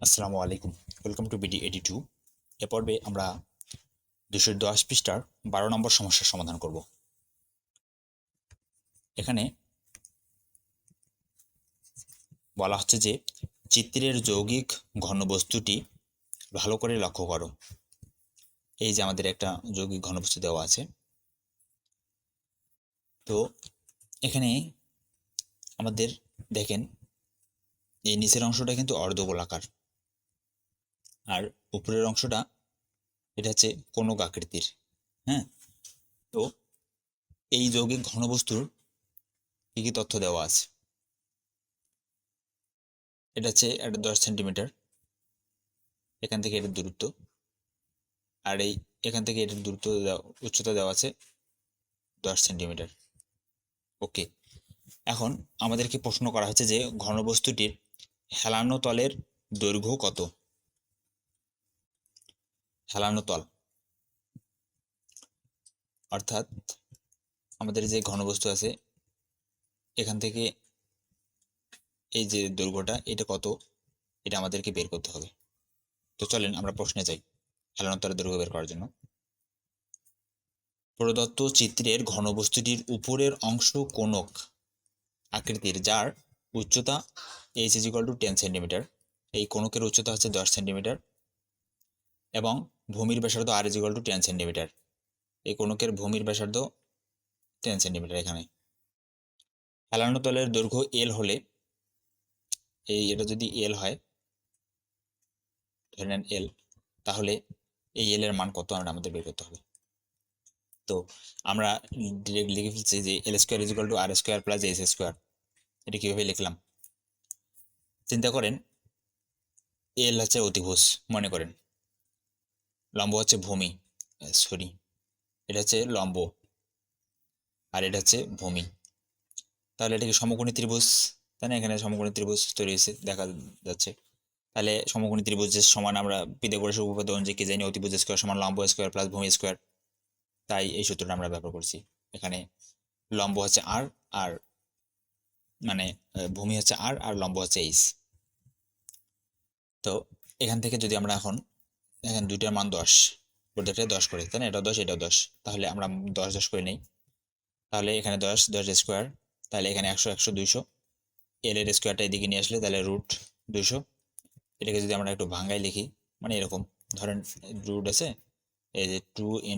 আসসালামু আলাইকুম, welcome to BD82। এ পর্বে আমরা 210 পৃষ্ঠার 12 নম্বর সমস্যার সমাধান করব। এখানে বলা হচ্ছে যে চিত্রের যৌগিক ঘনবস্তুটি ভালো করে লক্ষ্য করো। এই যে আমাদের একটা যৌগিক ঘনবস্তু দেওয়া আছে, তো এখানে আমাদের দেখেন এই নিচের অংশটা কিন্তু অর্ধগোলাকার, আর উপরের অংশটা এটা হচ্ছে কোনক আকৃতির। হ্যাঁ, তো এই যৌগিক ঘনবস্তুর কি কি তথ্য দেওয়া আছে? এটা হচ্ছে একটা 10 সেন্টিমিটার, এখান থেকে এটার দূরত্ব, আর এই এখান থেকে এটার দূরত্ব উচ্চতা দেওয়া আছে 10 সেন্টিমিটার। ওকে, এখন আমাদেরকে প্রশ্ন করা হচ্ছে যে ঘনবস্তুটির হেলানো তলের দৈর্ঘ্য কত। হেলানো তল অর্থাৎ আমাদের যে ঘনবস্তু আছে এখান থেকে এই যে দৈর্ঘ্যটা এটা কত, এটা আমাদেরকে বের করতে হবে। তো চলেন আমরা প্রশ্নে যাই হেলানো তলের দৈর্ঘ্য বের করার জন্য। প্রদত্ত চিত্রের ঘনবস্তুটির উপরের অংশ কোনক আকৃতির, যার উচ্চতা h = 10 সেন্টিমিটার। এই কোনকের উচ্চতা হচ্ছে 10 সেন্টিমিটার এবং ভূমির ব্যাসার্ধ r = 10 সেন্টিমিটার। এই কোনকের ভূমির ব্যাসার্ধ 10 সেন্টিমিটার। এখানে হেলানো তলের দৈর্ঘ্য L হলে, এটা যদি L হয়, ধরে নেন L, তাহলে এই L এর মান কত আমাদের বের করতে হবে। তো আমরা ডিরেক্ট লিখে ফেলছি যে L² = r² + h²। এটা কিভাবে লিখলাম চিন্তা করেন। L হচ্ছে অতিভুজ, মনে করেন লম্ব হচ্ছে ভূমি, সরি, এটা হচ্ছে লম্ব আর এটা হচ্ছে ভূমি। তাহলে এটা কি সমকোণী ত্রিভুজ, তাই না? এখানে সমকোণী ত্রিভুজ তৈরি হয়েছে দেখা যাচ্ছে। তাহলে সমকোণী ত্রিভুজের সমান আমরা পিথাগোরাসের উপপাদ্য অনুযায়ী কি জানি, অতিভুজ স্কয়ার সমান লম্ব স্কয়ার প্লাস ভূমি স্কয়ার। তাই এই সূত্রটা আমরা ব্যবহার করছি। এখানে লম্ব হচ্ছে আর, আর মানে ভূমি হচ্ছে আর লম্ব হচ্ছে h। তো এখান থেকে যদি আমরা এখন এখানে দুইটার মান 10, প্রত্যেকটাই 10 করে, তাই না? এটাও 10 এটাও 10, তাহলে আমরা 10 10 করে নেই। তাহলে এখানে 10 10 স্কোয়ার, তাহলে এখানে 100 100 200। এল এর স্কোয়ারটা এদিকে নিয়ে আসলে তাহলে √200। এটাকে যদি আমরা একটু ভাঙ্গাই লিখি, মানে এরকম ধরেন রুট আছে, এই যে 2 ×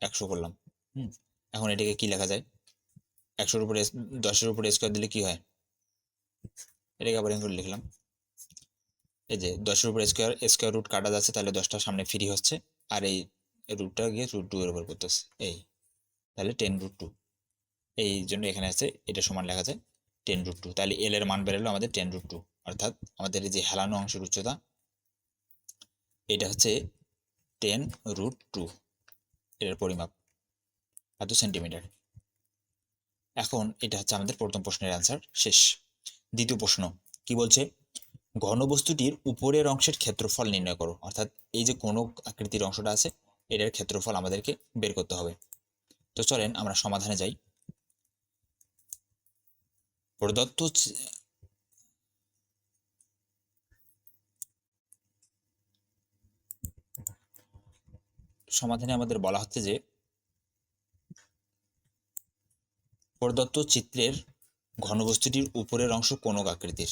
100 করলাম। এখন এটাকে কি লেখা যায়? 100-এর উপরে 10-এর উপরে স্কোয়ার দিলে কি হয়, এটাকে আবার এখানে লিখলাম। এই যে 10-এর উপরে স্কোয়ার রুট কাটা যাচ্ছে, তাহলে 10টা সামনে ফ্রি হচ্ছে, আর এই রুটটা গিয়ে √2 এর উপর করতেছে, এই তাহলে 10√2। এই জন্য এখানে আছে এটা সমান লেখা যায় 10√2। তাহলে এল এর মান বেরোলো আমাদের 10√2, অর্থাৎ আমাদের এই যে হেলানো অংশের উচ্চতা এটা হচ্ছে 10√2, এর পরিমাপ এত সেন্টিমিটার। এখন এটা হচ্ছে আমাদের প্রথম প্রশ্নের অ্যান্সার শেষ। দ্বিতীয় প্রশ্ন কি বলছে, ঘনবস্তুটির উপরের অংশের ক্ষেত্রফল নির্ণয় করো। অর্থাৎ এই যে কোন আকৃতির অংশটা আছে এটার ক্ষেত্রফল আমাদেরকে বের করতে হবে। তো চলেন আমরা সমাধানে যাই। প্রদত্ত সমাধানে আমাদের বলা হচ্ছে যে প্রদত্ত চিত্রের ঘনবস্তুটির উপরের অংশ কোনক আকৃতির,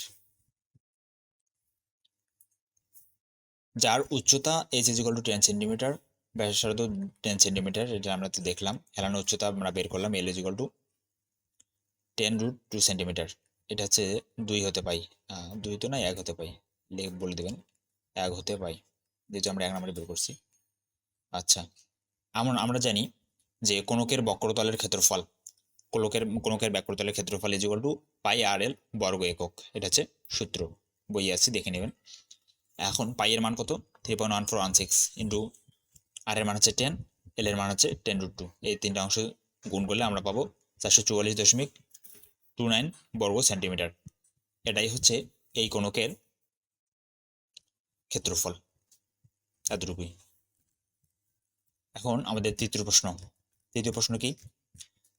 যার উচ্চতা h = 10 সেন্টিমিটার, ব্যাসার্ধ 10 সেন্টিমিটার। এটা আমরা তো দেখলাম, হেলানো উচ্চতা আমরা বের করলাম, L = 10√2 সেন্টিমিটার। এটা হচ্ছে 2 হতে পাই, 2 তো না 1 হতে পাই, বলে দেবেন 1 হতে পাই, যেহেতু আমরা 1 নম্বরে বের করছি। আচ্ছা, আমরা জানি যে কোনকের বক্রতলের ক্ষেত্রফল, কোনকের বক্রতলের ক্ষেত্রফল πr/l বর্গ একক। এটা হচ্ছে সূত্র, বইয়ে আছে, দেখে নেবেন। এখন পাই এর মান কত, 3.1416 ইন্টু আর এর মান হচ্ছে 10, এল এর মান হচ্ছে 10√2। এই তিনটা অংশ গুণ করলে আমরা পাবো 444.29 বর্গ সেন্টিমিটার। এটাই হচ্ছে এই কোনকের ক্ষেত্রফল, এতটুকুই। এখন আমাদের তৃতীয় প্রশ্ন কি?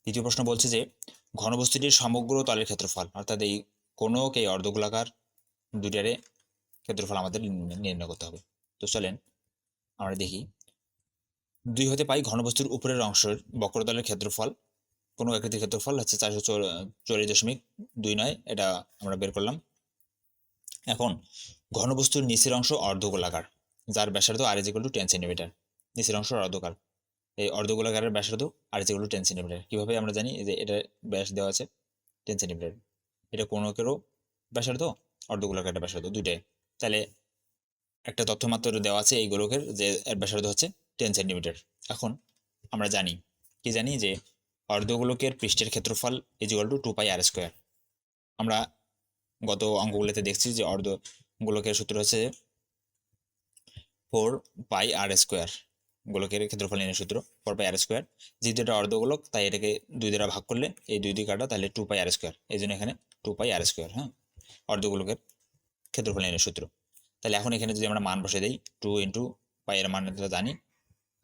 তৃতীয় প্রশ্ন বলছে যে ঘনবস্তুটির সমগ্র তলের ক্ষেত্রফল, অর্থাৎ এই কোনক, এই অর্ধগোলাকার দুইটারে ক্ষেত্রফল আমাদের নির্ণয় করতে হবে। তো চলেন আমরা দেখি 2 হতে পাই ঘনবস্তুর উপরের অংশের বক্রতলের ক্ষেত্রফল, কোনো আকৃতির ক্ষেত্রফল হচ্ছে 444.29, এটা আমরা বের করলাম। এখন ঘনবস্তুর নিচের অংশ অর্ধগোলাকার, যার ব্যাসার্ধ r = 10 সেন্টিমিটার। নিচের অংশ অর্ধগোলাকার, এই অর্ধগোলাকারের ব্যাসার্ধ r = 10 সেন্টিমিটার। কিভাবে আমরা জানি? যে এটা ব্যাস দেওয়া আছে 10 সেন্টিমিটার, এটা কোনকেরও ব্যাসার্ধ, অর্ধগোলাকারের ব্যাসার্ধ, দুইটাই। তাহলে একটা তথ্য মাত্র দেওয়া আছে এই গোলকের, যে এর ব্যাসার্ধ হচ্ছে 10 সেন্টিমিটার। এখন আমরা জানি, কি জানি? যে অর্ধগোলকের পৃষ্ঠের ক্ষেত্রফল = 2πr²। আমরা গত অঙ্কগুলোতে দেখছি যে অর্ধগোলকের সূত্র হচ্ছে 4πr²। গোলকের ক্ষেত্রফল নির্ণয়ের সূত্র 4πr²। যেহেতু এটা অর্ধগোলক তাই এটাকে 2 দ্বারা ভাগ করলে এই 2 দিয়ে কাটা, তাহলে 2πr²। এই জন্য এখানে 2πr²। হ্যাঁ, অর্ধগোলকের ক্ষেত্রফল নির্ণয়ের সূত্র। তাহলে এখন এখানে যদি আমরা মান বসে দিই, 2 × পাই এর মান জানি,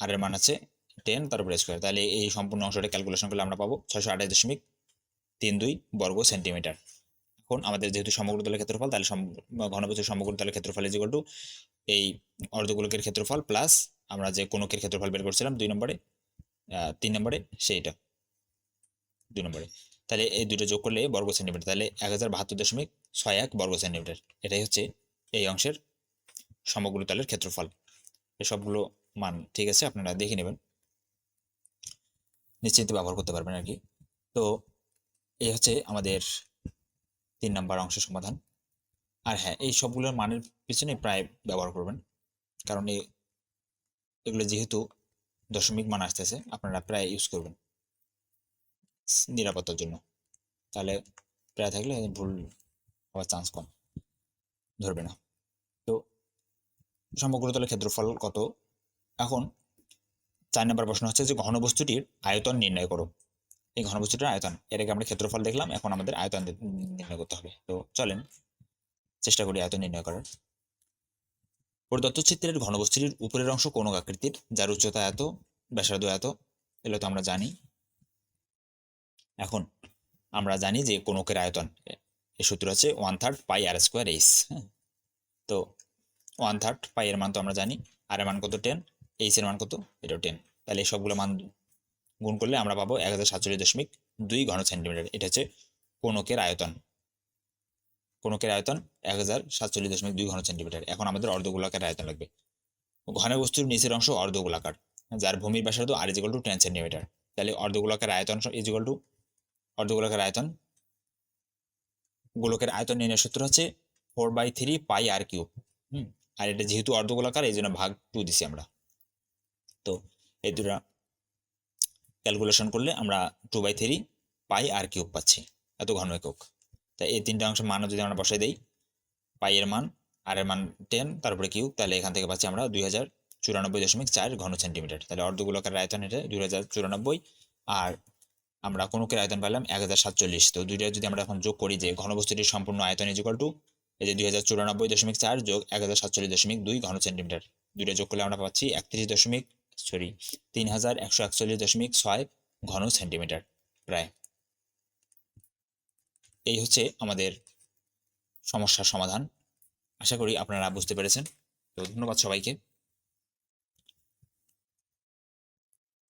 আর এর মান আছে 10, তার উপরে স্কোয়ার, তাহলে এই সম্পূর্ণ অংশটা ক্যালকুলেশন করলে আমরা পাবো 628.32 বর্গ সেন্টিমিটার। এখন আমাদের যেহেতু সমগ্র তলের ক্ষেত্রফল, তাহলে ঘনবস্তুর সমগ্র তলের ক্ষেত্রফল = এই অর্ধগোলকের ক্ষেত্রফল প্লাস আমরা যে কোণকের ক্ষেত্রফল বের করছিলাম 3 নম্বরে সেইটা 2 নম্বরে, তাহলে এই দুটো যোগ করলে বর্গ সেন্টিমিটার, তাহলে 1072.61 বর্গ সেন্টিমিটার। এটাই হচ্ছে এই অংশের সমগ্র তলের ক্ষেত্রফল। এই সবগুলো মান ঠিক আছে, আপনারা দেখে নেবেন, নিশ্চিন্তে ব্যবহার করতে পারবেন আর কি। তো এই হচ্ছে আমাদের 3 নম্বর অংশের সমাধান। আর হ্যাঁ, এই সবগুলোর মানের পিছনে প্রায় ব্যবহার করবেন, কারণ এগুলো যেহেতু দশমিক মান আসতেছে, আপনারা প্রায় ইউজ করবেন নিরাপত্তার জন্য, তাহলে প্রায় থাকলে ভুল হওয়ার চান্স কম, ধরবে না। তো সমগ্র তলের ক্ষেত্রফল কত? এখন 4 নম্বর প্রশ্ন হচ্ছে যে ঘনবস্তুটির আয়তন নির্ণয় করো। এই ঘনবস্তুটির আয়তন, এর আগে আমরা ক্ষেত্রফল দেখলাম, এখন আমাদের আয়তন নির্ণয় করতে হবে। তো চলেন চেষ্টা করি আয়তন নির্ণয় করার। প্রদত্ত চিত্রের ঘনবস্তুটির উপরের অংশ কোন আকৃতির, যার উচ্চতা এত, ব্যাসার্ধ এত, এগুলো তো আমরা জানি। এখন আমরা জানি যে কোনকের আয়তন এর সূত্র হচ্ছে 1/3 πr²h। হ্যাঁ, তো 1/3 পাই এর মান তো আমরা জানি, আর এর মান কত 10, h এর মান কত, এটাও 10। তাহলে এই সবগুলো মান গুণ করলে আমরা পাবো 1047.2 ঘন সেন্টিমিটার। এটা হচ্ছে কোনকের আয়তন। কোনকের আয়তন 1047.2 ঘন সেন্টিমিটার। এখন আমাদের অর্ধগোলাকার আয়তন লাগবে। ঘনবস্তুর নিচের অংশ অর্ধগোলাকার, যার ভূমির ব্যাসার্ধ r = 10 সেন্টিমিটার। তাহলে অর্ধগোলাকার আয়তন অর্ধগোলাকার আয়তন, গোলকের আয়তন নির্ণয়ের সূত্র হচ্ছে 4/3 πr³। আর এটা যেহেতু অর্ধগোলাকার এই জন্য ভাগ 2 দিছি আমরা। তো এই দুটা ক্যালকুলেশন করলে আমরা 2/3 πr³ পাচ্ছি, এত ঘন একক। তাই এই তিনটা অংশের মানও যদি আমরা বসাই দেই, পাই এর মান, আর এর মান 10, তারপরে কিউব, তাহলে এখান থেকে পাচ্ছি আমরা 2094.4 ঘন সেন্টিমিটার। তাহলে অর্ধগোলাকার আয়তন এটা 2094, আর আমরা কোনকের আয়তন পেলাম 1047। তো দুইটা যদি আমরা এখন যোগ করি, যে ঘনবস্তুটির সম্পূর্ণ আয়তন = এই যে 2094.4 যোগ 1047.2 ঘন সেন্টিমিটার, দুইটা যোগ করলে আমরা পাচ্ছি 3141.6 ঘন সেন্টিমিটার প্রায়। এই হচ্ছে আমাদের সমস্যার সমাধান। আশা করি আপনারা বুঝতে পেরেছেন। তো ধন্যবাদ সবাইকে।